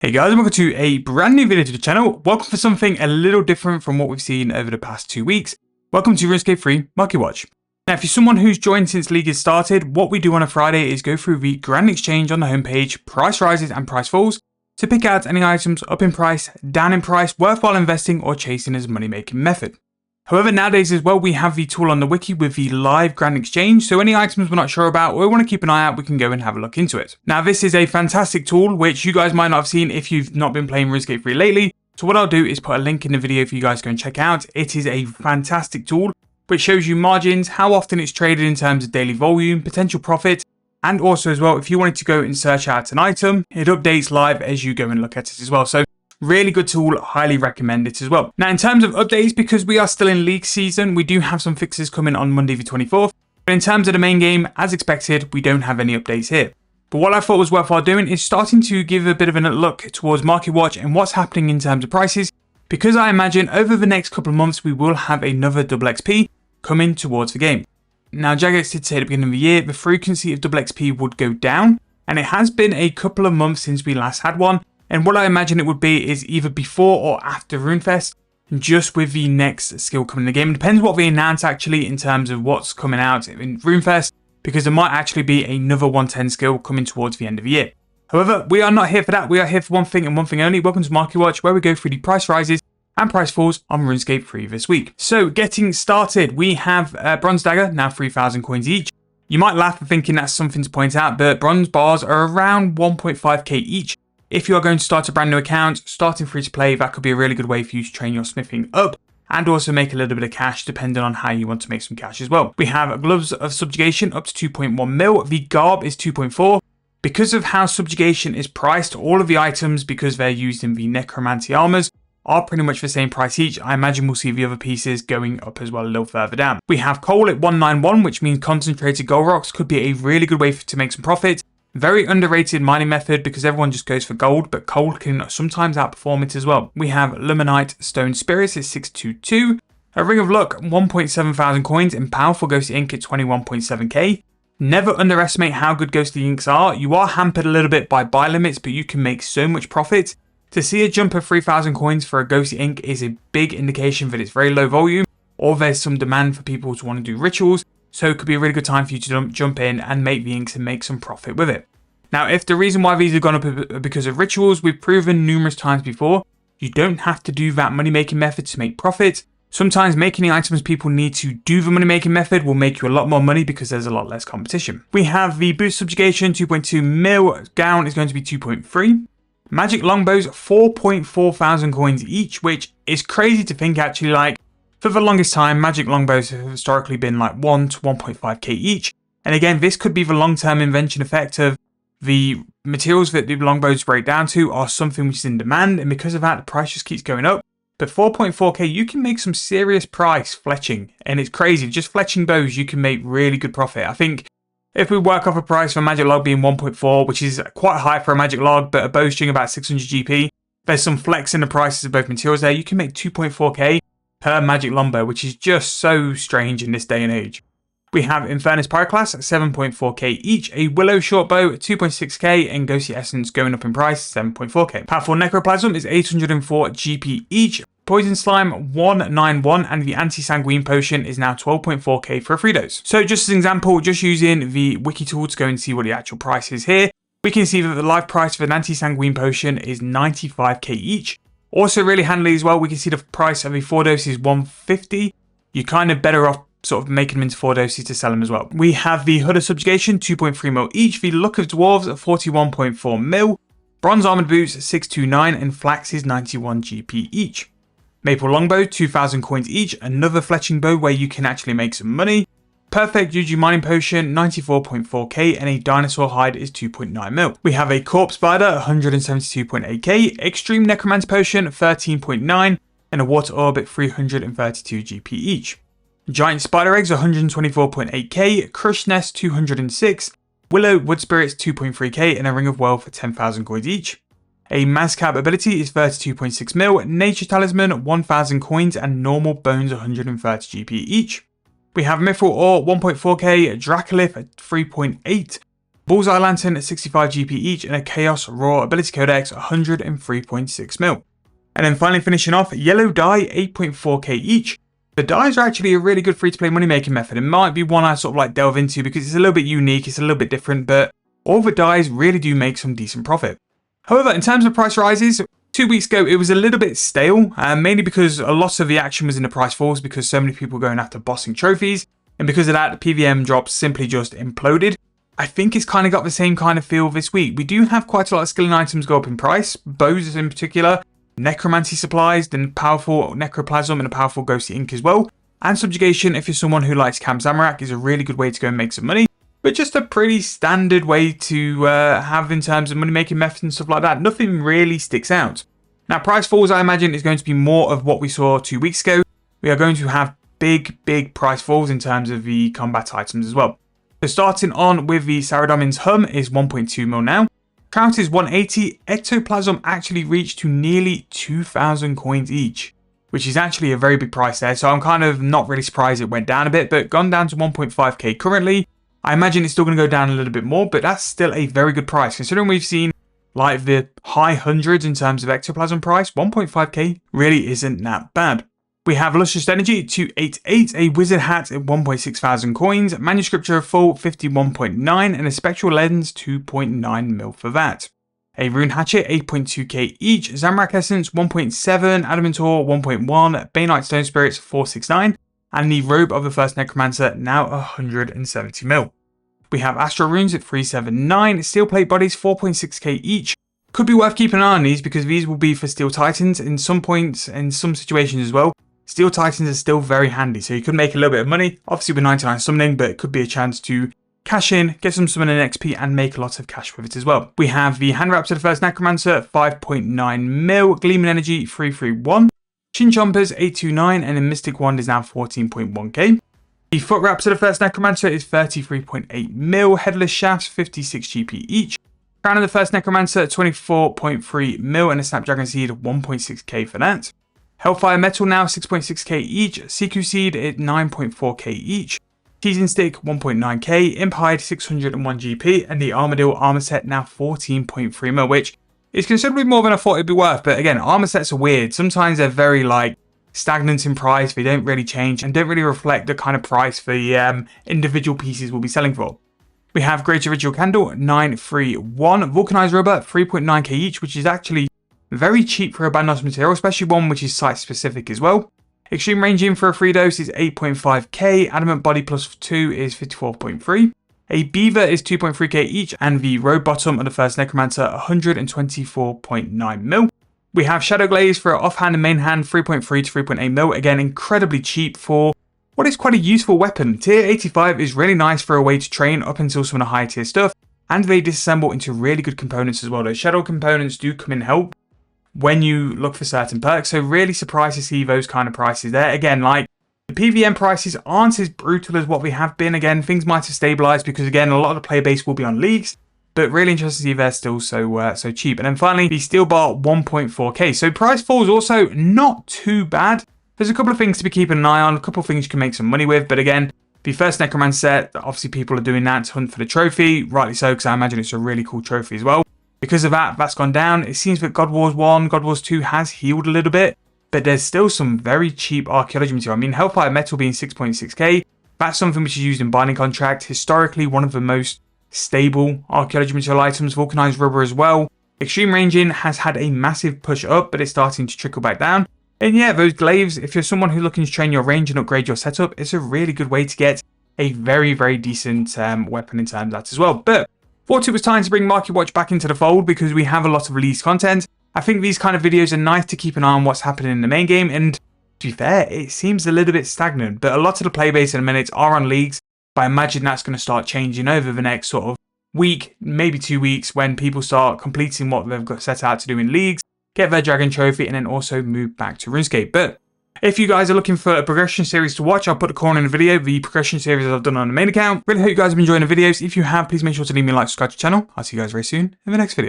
Hey guys, welcome to a brand new video to the channel. Welcome for something a little different from what we've seen over the past 2 weeks. Welcome to Runescape free Marketwatch. Now, if you're someone who's joined since League has started, what we do on a Friday is go through the Grand Exchange on the homepage, price rises and price falls, to pick out any items up in price, down in price, worthwhile investing or chasing as a money-making method. However, nowadays as well, we have the tool on the Wiki with the live Grand Exchange, so any items we're not sure about or we want to keep an eye out, we can go and have a look into it. Now, this is a fantastic tool, which you guys might not have seen if you've not been playing Runescape free lately. So what I'll do is put a link in the video for you guys to go and check out. It is a fantastic tool, which shows you margins, how often it's traded in terms of daily volume, potential profit, and also as well, if you wanted to go and search out an item, it updates live as you go and look at it as well. So really good tool, highly recommend it as well. Now, in terms of updates, because we are still in league season, we do have some fixes coming on Monday the 24th. But in terms of the main game, as expected, we don't have any updates here. But what I thought was worthwhile doing is starting to give a bit of a look towards Marketwatch and what's happening in terms of prices, because I imagine over the next couple of months, we will have another double XP coming towards the game. Now, Jagex did say at the beginning of the year, the frequency of double XP would go down, and it has been a couple of months since we last had one. And what I imagine it would be is either before or after Runefest, just with the next skill coming in the game. It depends what they announce actually in terms of what's coming out in Runefest, because there might actually be another 110 skill coming towards the end of the year. However, we are not here for that. We are here for one thing and one thing only. Welcome to Marketwatch, where we go through the price rises and price falls on Runescape free this week. So getting started, we have Bronze Dagger, now 3,000 coins each. You might laugh at thinking that's something to point out, but bronze bars are around 1.5k each. If you are going to start a brand new account, starting free to play, that could be a really good way for you to train your smithing up and also make a little bit of cash depending on how you want to make some cash as well. We have Gloves of Subjugation up to 2.1 mil. The Garb is 2.4. Because of how Subjugation is priced, all of the items, because they're used in the Necromancy armors, are pretty much the same price each. I imagine we'll see the other pieces going up as well a little further down. We have Coal at 191, which means concentrated gold rocks could be a really good way to make some profit. Very underrated mining method because everyone just goes for gold, but coal can sometimes outperform it as well. We have Luminite Stone Spirits at 622. A Ring of Luck, 1.7 thousand coins, and Powerful Ghostly Ink at 21.7k. Never underestimate how good Ghostly Inks are. You are hampered a little bit by buy limits, but you can make so much profit. To see a jump of 3,000 coins for a Ghostly Ink is a big indication that it's very low volume, or there's some demand for people to want to do rituals. So it could be a really good time for you to jump in and make the inks and make some profit with it. Now, if the reason why these have gone up because of rituals, we've proven numerous times before, you don't have to do that money-making method to make profit. Sometimes making the items people need to do the money-making method will make you a lot more money because there's a lot less competition. We have the Boost Subjugation 2.2 mil. Gown is going to be 2.3. Magic Longbows, 4.4 thousand coins each, which is crazy to think actually. Like, for the longest time, Magic Longbows have historically been like 1 to 1.5k each. And again, this could be the long-term invention effect of the materials that the longbows break down to are something which is in demand. And because of that, the price just keeps going up. But 4.4k, you can make some serious price fletching. And it's crazy. Just fletching bows, you can make really good profit. I think if we work off a price for a Magic Log being 1.4, which is quite high for a Magic Log, but a bowstring about 600 GP, there's some flex in the prices of both materials there. You can make 2.4k. per Magic Longbow, which is just so strange in this day and age. We have Infernus Pyroclast at 7.4k each, a Willow Shortbow at 2.6k, and Ghostly Essence going up in price, 7.4k. Powerful Necroplasm is 804 GP each, Poison Slime 191, and the Anti-Sanguine Potion is now 12.4k for a free dose. So just as an example, just using the Wiki tool to go and see what the actual price is here, we can see that the live price for an Anti-Sanguine Potion is 95k each. Also really handy as well, we can see the price of a 4 dose is 150. You're kind of better off sort of making them into 4 doses to sell them as well. We have the Hood of Subjugation, 2.3 mil each. The Luck of Dwarves at 41.4 mil. Bronze Armored Boots, 629. And Flax is 91 GP each. Maple Longbow, 2,000 coins each. Another fletching bow where you can actually make some money. Perfect Juju Mining Potion, 94.4k, and a Dinosaur Hide is 2.9 mil. We have a Corpse Spider, 172.8k, Extreme Necromancy Potion, 13.9, and a Water Orb at 332 GP each. Giant Spider Eggs, 124.8k, Crush Nest, 206, Willow Wood Spirits, 2.3k, and a Ring of Wealth for 10,000 coins each. A Mazcap ability is 32.6 mil, Nature Talisman, 1,000 coins, and Normal Bones, 130 GP each. We have Mithril Ore 1.4k, Dracolith at 3.8, Bullseye Lantern at 65 GP each, and a Chaos Raw Ability Codex 103.6 mil. And then finally finishing off, Yellow Dye 8.4k each. The dyes are actually a really good free-to-play money-making method. It might be one I sort of like delve into because it's a little bit unique, it's a little bit different, but all the dyes really do make some decent profit. However, in terms of price rises, 2 weeks ago it was a little bit stale, mainly because a lot of the action was in the price falls because so many people were going after bossing trophies, and because of that, the PVM drops simply just imploded. I think it's kind of got the same kind of feel this week. We do have quite a lot of skilling items go up in price, bows in particular, necromancy supplies, then powerful necroplasm and a powerful ghostly ink as well. And subjugation, if you're someone who likes Camp Zamorak, is a really good way to go and make some money. But just a pretty standard way to have in terms of money making methods and stuff like that. Nothing really sticks out. Now price falls, I imagine, is going to be more of what we saw 2 weeks ago. We are going to have big price falls in terms of the combat items as well. So starting on with the Saradomin's Hum is 1.2 mil now. Trout is 180, Ectoplasm actually reached to nearly 2,000 coins each, which is actually a very big price there, so I'm kind of not really surprised it went down a bit, but gone down to 1.5k currently. I imagine it's still going to go down a little bit more, but that's still a very good price, considering we've seen like the high hundreds in terms of Ectoplasm price. 1.5k really isn't that bad. We have Luscious Energy 288, a Wizard Hat at 1.6 thousand coins, Manuscripture Full 51.9, and a Spectral Lens 2.9 mil for that. A Rune Hatchet 8.2k each, Zamorak Essence 1.7, Adamant Ore 1.1, Baneite Stone Spirits 469, and the Robe of the First Necromancer now 170 mil. We have Astral Runes at 379, Steel Plate Bodies 4.6k each. Could be worth keeping an eye on these because these will be for Steel Titans in some points and some situations as well. Steel Titans are still very handy, so you could make a little bit of money, obviously with 99 summoning, but it could be a chance to cash in, get some summoning XP, and make a lot of cash with it as well. We have the Hand Wraps of the First Necromancer, 5.9 mil, Gleaming Energy, 331, Shin Chompers, 829, and the Mystic Wand is now 14.1k. The Foot Wraps of the First Necromancer is 33.8 mil, Headless Shafts, 56 GP each, Crown of the First Necromancer, 24.3 mil, and a Snapdragon Seed, 1.6k for that. Hellfire Metal now 6.6k each, Siku Seed at 9.4k each, Teasing Stick 1.9k, Imp Hide 601 GP, and the Armadillo Armor Set now 14.3 mil, which is considerably more than I thought it'd be worth. But again, armor sets are weird. Sometimes they're very like stagnant in price, they don't really change and don't really reflect the kind of price the individual pieces will be selling for. We have Great Original Candle 931, Vulcanized Rubber 3.9k each, which is actually very cheap for a Bandos material, especially one which is site specific as well. Extreme Ranging for a free dose is 8.5k, Adamant Body plus 2 is 54.3. A Beaver is 2.3k each, and the Road Bottom of the First Necromancer 124.9 mil. We have Shadow Glaze for offhand and main hand 3.3 to 3.8 mil, again incredibly cheap for what is quite a useful weapon. Tier 85 is really nice for a way to train up until some of the higher tier stuff, and they disassemble into really good components as well. Those shadow components do come in help when you look for certain perks, so really surprised to see those kind of prices there. Again, like the PVM prices aren't as brutal as what we have been. Again, things might have stabilized because again, a lot of the player base will be on leagues, but really interested to see they're still so cheap. And then finally, the Steel Bar 1.4k. So price falls also not too bad. There's a couple of things to be keeping an eye on, a couple of things you can make some money with, but again, the First Necromancer set, obviously people are doing that to hunt for the trophy, rightly so, because I imagine it's a really cool trophy as well. Because of that, that's gone down. It seems that God Wars 1, God Wars 2 has healed a little bit, but there's still some very cheap archaeology material. I mean, Hellfire Metal being 6.6k, that's something which is used in Binding Contract. Historically, one of the most stable archaeology material items. Vulcanized Rubber as well. Extreme Ranging has had a massive push up, but it's starting to trickle back down. And yeah, those glaives, if you're someone who's looking to train your range and upgrade your setup, it's a really good way to get a very decent weapon in terms of that as well. But thought it was time to bring Marketwatch back into the fold because we have a lot of released content. I think these kind of videos are nice to keep an eye on what's happening in the main game, and to be fair, it seems a little bit stagnant, but a lot of the play base in a minute are on leagues, but I imagine that's going to start changing over the next sort of week, maybe 2 weeks, when people start completing what they've got set out to do in leagues, get their Dragon Trophy, and then also move back to Runescape. But if you guys are looking for a progression series to watch, I'll put the corner in the video, the progression series I've done on the main account. Really hope you guys have been enjoying the videos. If you have, please make sure to leave me a like, subscribe to the channel. I'll see you guys very soon in the next video.